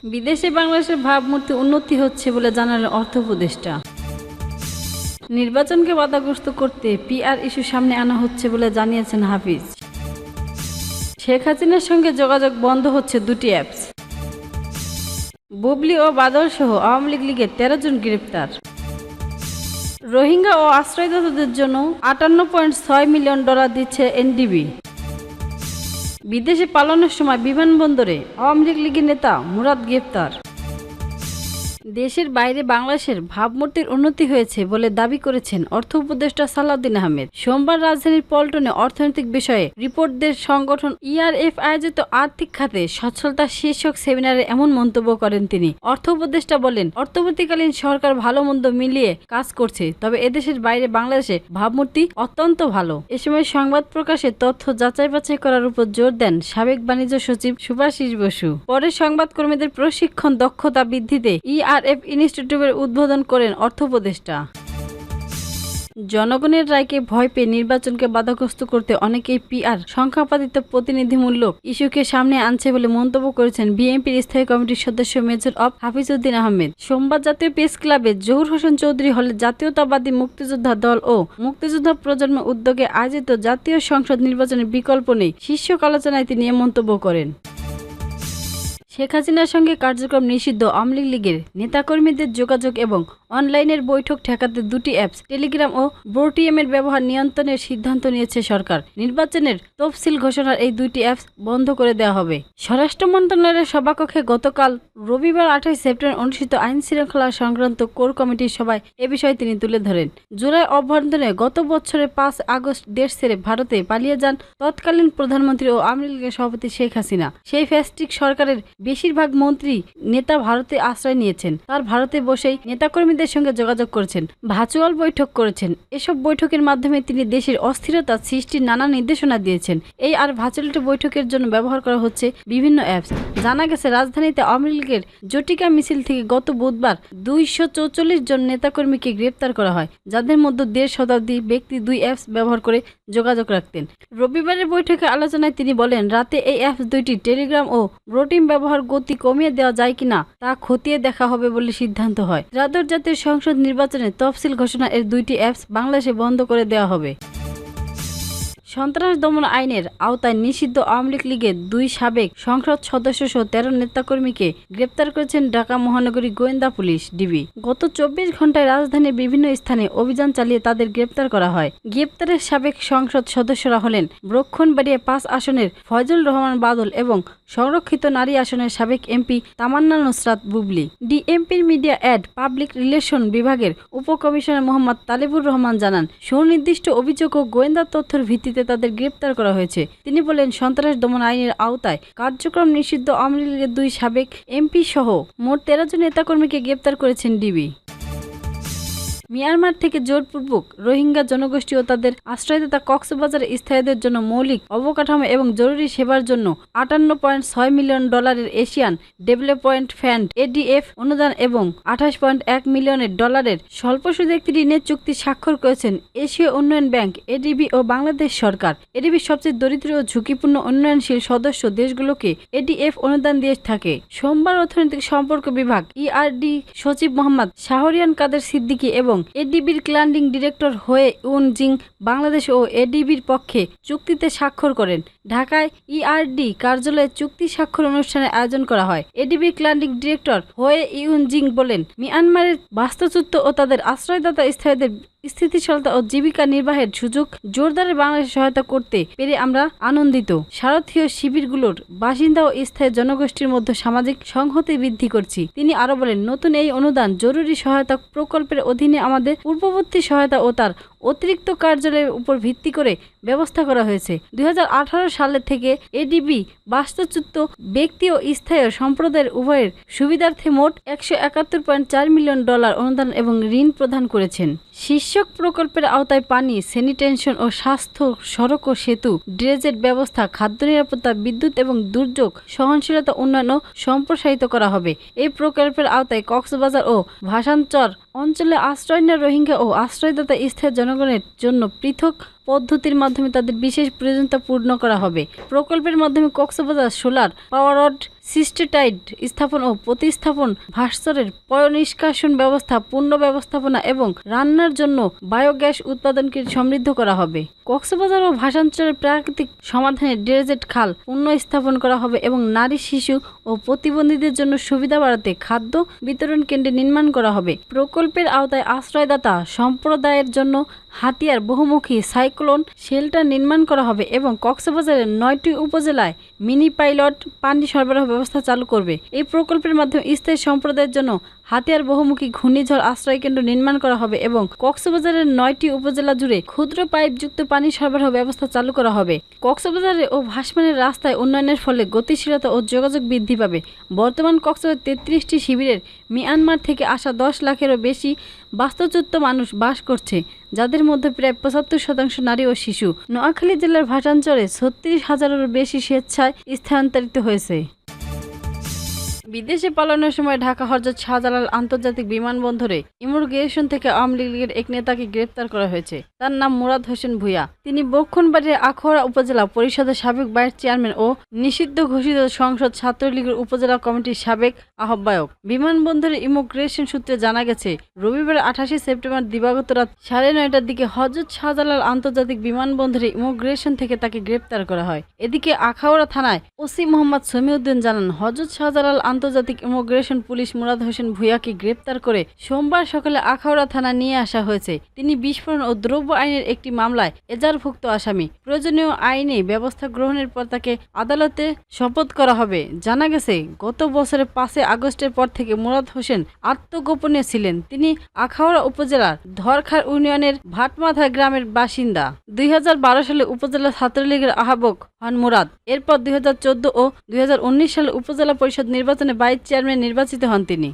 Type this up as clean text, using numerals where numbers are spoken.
বিদেশে বাংলাদেশের ভাবমূর্তি উন্নতি হচ্ছে বলে জানালেন অর্থ উপদেষ্টা। নির্বাচনকে বাধাগ্রস্ত করতে পিআর ইস্যু সামনে আনা হচ্ছে বলে জানিয়েছেন হাফিজ। শেখ হাসিনার সঙ্গে যোগাযোগ বন্ধ হচ্ছে দুটি অ্যাপস। বুবলি ও বাদল সহ আওয়ামী লীগের 13 জন গ্রেপ্তার। রোহিঙ্গা ও আশ্রয়দাতাদের জন্য $58.6 মিলিয়ন দিচ্ছে এনডিবি। বিদেশে পালানোর সময় বিমানবন্দরে আওয়ামী লীগের নেতা মুরাদ গ্রেপ্তার। দেশের বাইরে বাংলাদেশের ভাবমূর্তির উন্নতি হয়েছে বলে দাবি করেছেন অর্থ উপদেষ্টা সালাউদ্দিন আহমেদ। সোমবার রাজধানীর পল্টনে অর্থনৈতিক বিষয়ে রিপোর্টদের সংগঠন ইআরএফ আয়োজিত আর্থিক খাতে সচ্ছলতা শীর্ষক সেমিনারে এমন মন্তব্য করেন তিনি। অর্থ উপদেষ্টা বলেন, অর্থবর্তীকালীন সরকার ভালো মন্দ মিলিয়ে কাজ করছে, তবে এদেশের বাইরে বাংলাদেশে ভাবমূর্তি অত্যন্ত ভালো। এ সময় সংবাদ প্রকাশে তথ্য যাচাই বাছাই করার উপর জোর দেন সাবেক বাণিজ্য সচিব সুভাষিস বসু। পরে সংবাদকর্মীদের প্রশিক্ষণ দক্ষতা বৃদ্ধিতে ইআরএফ ইনস্টিটিউটের উদ্বোধন করেন অর্থ উপদেষ্টা। জনগণের রায়কে ভয় পেয়ে নির্বাচনকে বাধাগ্রস্ত করতে অনেকেই পিআর সংখ্যাপাতিত প্রতিনিধিমূলক ইস্যুকে সামনে আনছে বলে মন্তব্য করেছেন বিএনপির স্থায়ী কমিটির সদস্য মেজর অব হাফিজউদ্দিন আহমেদ। সোমবার জাতীয় প্রেস ক্লাবে জহুর হোসেন চৌধুরী হলে জাতীয়তাবাদী মুক্তিযোদ্ধা দল ও মুক্তিযোদ্ধা প্রজন্মের উদ্যোগে আয়োজিত জাতীয় সংসদ নির্বাচনের বিকল্প নেই শীর্ষক আলোচনায় তিনি এ মন্তব্য করেন। শেখ হাসিনার সঙ্গে কার্যক্রম নিষিদ্ধ আওয়ামী লীগের নেতাকর্মীদের যোগাযোগ এবং অনলাইনের বৈঠক ঠেকাতে দুটি অ্যাপস টেলিগ্রাম ও ব্রোটিএমের ব্যবহার নিয়ন্ত্রণের সিদ্ধান্ত নিয়েছে সরকার। নির্বাচনের তফসিল ঘোষণার এই দুইটি অ্যাপস বন্ধ করে দেওয়া হবে। স্বরাষ্ট্র মন্ত্রণালয়ের সভাকক্ষে গতকাল রবিবার 28 সেপ্টেম্বর অনুষ্ঠিত আইন শৃঙ্খলা সংক্রান্ত কোর কমিটির সভায় এ বিষয়ে তিনি তুলে ধরেন। জুলাই অভ্যন্তরে গত বছরের 5 আগস্ট দেশ ছেড়ে ভারতে পালিয়ে যান তৎকালীন প্রধানমন্ত্রী ও আওয়ামী লীগের সভাপতি শেখ হাসিনা। সেই ফ্যাসিস্ট সরকারের বেশিরভাগ মন্ত্রী নেতা ভারতে আশ্রয় নিয়েছেন। তার ভারতে বসেই নেতাকর্মীদের সঙ্গে যোগাযোগ করেছেন, ভার্চুয়াল বৈঠক করেছেন। এসব বৈঠকের মাধ্যমে তিনি দেশের অস্থিরতা সৃষ্টির নানা নির্দেশনা দিয়েছেন। এই আর ভার্চুয়াল বৈঠকের জন্য ব্যবহার করা হচ্ছে বিভিন্ন অ্যাপস। জানা গেছে, রাজধানীতে আওয়ামী লীগের জটিকা মিছিল থেকে গত বুধবার 244 জন নেতাকর্মীকে গ্রেপ্তার করা হয়, যাদের মধ্যে 1.5 শতাধিক ব্যক্তি দুই অ্যাপস ব্যবহার করে যোগাযোগ রাখতেন। রবিবারের বৈঠকে আলোচনায় তিনি বলেন, রাতে এই অ্যাপস দুইটি টেলিগ্রাম ও ব্রোটিম ব্যবহার গতি কমিয়ে দেওয়া যায় কিনা তা খতিয়ে দেখা হবে বলে সিদ্ধান্ত হয়। ত্রয়োদশ জাতীয় সংসদ নির্বাচনের তফসিল ঘোষণা এর দুইটি অ্যাপস বাংলাদেশে বন্ধ করে দেওয়া হবে। সন্ত্রাস দমন আইনের আওতায় নিষিদ্ধ আওয়ামী লীগের 2 সাবেক সংসদ সদস্য সহ 13 নেতাকর্মীকে গ্রেপ্তার করেছেন ঢাকা মহানগরী গোয়েন্দা পুলিশ ডিবি। গত 24 ঘন্টায় রাজধানীর বিভিন্ন স্থানে অভিযান চালিয়ে তাদের গ্রেপ্তার করা হয়। গ্রেপ্তারের সাবেক সংসদ সদস্যরা হলেন ব্রক্ষণবাড়িয়া 5 আসনের ফয়জুল রহমান বাদল এবং সংরক্ষিত নারী আসনের সাবেক এমপি তামান্না নুসরাত বুবলি। ডিএমপির মিডিয়া অ্যাড পাবলিক রিলেশন বিভাগের উপকমিশনার মোহাম্মদ তালেবুর রহমান জানান, সুনির্দিষ্ট অভিযোগ ও গোয়েন্দা তথ্যের ভিত্তিতে তাদের গ্রেপ্তার করা হয়েছে। তিনি বলেন, সন্ত্রাস দমন আইনের আওতায় কার্যক্রম নিষিদ্ধ আওয়ামী লীগের 2 সাবেক এমপি সহ মোট 13 জন নেতাকর্মীকে গ্রেপ্তার করেছেন ডিবি। মিয়ানমার থেকে জোরপূর্বক রোহিঙ্গা জনগোষ্ঠী ও তাদের আশ্রয়দাতা কক্সবাজারে স্থায়ীদের জন্য মৌলিক অবকাঠামো এবং জরুরি সেবার জন্য $58.6 million Asian development fund ADF অনুদান এবং $28.1 মিলিয়ন স্বল্প সুদের একটি ঋণের চুক্তি স্বাক্ষর করেছেন এশীয় উন্নয়ন ব্যাংক এডিবি ও বাংলাদেশ সরকার। এডিবির সবচেয়ে দরিদ্র ও ঝুঁকিপূর্ণ উন্নয়নশীল সদস্য দেশগুলোকে এডিএফ অনুদান দিয়ে থাকে। সোমবার অর্থনৈতিক সম্পর্ক বিভাগ ইআরডি সচিব মোহাম্মদ শাহরিয়ার কাদের সিদ্দিকী এবং এডিবির ক্লান্ডিং ডিরেক্টর হয়ে ইউন জিং বাংলাদেশ ও এডিবির পক্ষে চুক্তিতে স্বাক্ষর করেন। ঢাকায় ইআরডি কার্যালয়ে চুক্তি স্বাক্ষর অনুষ্ঠানের আয়োজন করা হয়। এডিবির ক্লান্ডিং ডিরেক্টর হয়ে ইউন জিং বলেন, মিয়ানমারের বাস্তুচ্যুত ও তাদের আশ্রয়দাতা স্থায়ীদের স্থিতিশীলতা ও জীবিকা নির্বাহের সুযোগ জোরদারে বাংলাদেশ সহায়তা করতে পেরে আমরা আনন্দিত। শারদীয় শিবিরগুলোর বাসিন্দা ও স্থায়ী জনগোষ্ঠীর মধ্যে সামাজিক সংহতি বৃদ্ধি করছি। তিনি আরো বলেন, নতুন এই অনুদান জরুরি সহায়তা প্রকল্পের অধীনে আমাদের পূর্ববর্তী সহায়তা ও তার অতিরিক্ত কার্যালয়ের উপর ভিত্তি করে ব্যবস্থা করা হয়েছে। 2018 সালের থেকে এডিবি বাস্তুচ্যুত ব্যক্তি ও স্থায়ী সম্প্রদায়ের উভয়ের সুবিধার্থে মোট $171.4 মিলিয়ন অনুদান এবং ঋণ প্রদান করেছেন। শীর্ষক প্রকল্পের আওতায় পানি, স্যানিটেশন ও স্বাস্থ্য, সড়ক ও সেতু, ড্রেনেজ ব্যবস্থা, খাদ্য নিরাপত্তা, বিদ্যুৎ এবং দুর্যোগ সহনশীলতা উন্নয়ন ও সম্প্রসারিত করা হবে। এই প্রকল্পের আওতায় কক্সবাজার ও ভাসানচর অঞ্চলে আশ্রয় নেওয়া রোহিঙ্গা ও আশ্রয়দাতা স্থায়ী জনগণের জন্য পৃথক পদ্ধতির মাধ্যমে তাদের বিশেষ প্রয়োজনীয়তা পূর্ণ করা হবে। প্রকল্পের মাধ্যমে কক্সবাজার সোলার পাওয়ারড সিস্টেটাইড স্থাপন ও প্রতিস্থাপন, ভাস্বরের পয়ঃনিষ্কাশন ব্যবস্থা, পূর্ণ ব্যবস্থাপনা এবং রান্নার জন্য বায়োগ্যাস উৎপাদনকে সমৃদ্ধ করা হবে। কক্সবাজার ও ভাষাঞ্চলের প্রাকৃতিক সমাধানে ডেজার্ট খাল পুনঃস্থাপন করা হবে এবং নারী, শিশু ও প্রতিবন্ধীদের জন্য সুবিধা বাড়াতে খাদ্য বিতরণ কেন্দ্র নির্মাণ করা হবে। প্রকল্পের আওতায় আশ্রয়দাতা সম্প্রদায়ের জন্য হাতিয়ার বহুমুখী সাইক্লোন শেল্টার নির্মাণ করা হবে এবং কক্সবাজারের 9টি উপজেলায় মিনি পাইলট পানি সরবরাহ ব্যবস্থা চালু করবে। এই প্রকল্পের মাধ্যমে স্থায়ী সম্প্রদায়ের জন্য হাতিয়ার বহুমুখী ঘূর্ণিঝড় আশ্রয় কেন্দ্র নির্মাণ করা হবে এবং কক্সবাজারের 9টি উপজেলা জুড়ে ক্ষুদ্র পাইপযুক্ত পানি সরবরাহ ব্যবস্থা চালু করা হবে। কক্সবাজারে ও ভাসমানের রাস্তায় উন্নয়নের ফলে গতিশীলতা ও যোগাযোগ বৃদ্ধি পাবে। বর্তমান কক্সবাজার 33টি শিবিরের মিয়ানমার থেকে আসা 10 লাখেরও বেশি বাস্তুচ্যুত মানুষ বাস করছে, যাদের মধ্যে প্রায় 75% নারী ও শিশু। নোয়াখালী জেলার ভাষাঞ্চলে 36,000-এরও বেশি স্বেচ্ছায় স্থানান্তরিত হয়েছে। বিদেশে পালানোর সময় ঢাকা হযরত শাহজালাল আন্তর্জাতিক বিমানবন্দরে ইমিগ্রেশন থেকে আওয়ামী লীগের এক নেতাকে গ্রেপ্তার করা হয়েছে। তার নাম মুরাদ হোসেন ভূঁইয়া। তিনি ব্রহ্মণবাড়িয়ার আখাউড়া উপজেলা পরিষদের সাবেক ভাইস চেয়ারম্যান ও নিষিদ্ধ ঘোষিত সংসদ ছাত্রলীগের উপজেলা কমিটির সাবেক আহ্বায়ক। বিমানবন্দরের ইমিগ্রেশন সূত্রে জানা গেছে, রবিবার 28 সেপ্টেম্বর দিবাগত রাত 9:30টার দিকে হযরত শাহজালাল আন্তর্জাতিক বিমানবন্দরে ইমিগ্রেশন থেকে তাকে গ্রেপ্তার করা হয়। এদিকে আখাউড়া থানায় ওসি মোহাম্মদ সমীউদ্দিন জানান, হযরত শাহজালাল আন্তর্জাতিক ইমিগ্রেশন পুলিশ মুরাদ হোসেন ভূঁইয়াকে গ্রেপ্তার করে সোমবার সকালে আখাউড়া থানা নিয়ে আসা হয়েছে। তিনি বিস্ফোরণ ও দ্রব্য আইনের একটি মামলায় এজাহারভুক্ত আসামি। প্রয়োজনীয় আইনি ব্যবস্থা গ্রহণের পর তাকে আদালতে শপথ করা হবে। জানা গেছে, গত বছরের 5 আগস্টের পর থেকে মুরাদ হোসেন আত্মগোপনে ছিলেন। তিনি আখাউড়া উপজেলার ধরখার ইউনিয়নের ভাটমাথা গ্রামের বাসিন্দা। 2012 সালে উপজেলা ছাত্রলীগের আহ্বায়ক হন মুরাদ। এরপর 2014 ও 2019 সালে উপজেলা পরিষদ নির্বাচনে ভাইস চেয়ারম্যান নির্বাচিত হন তিনি।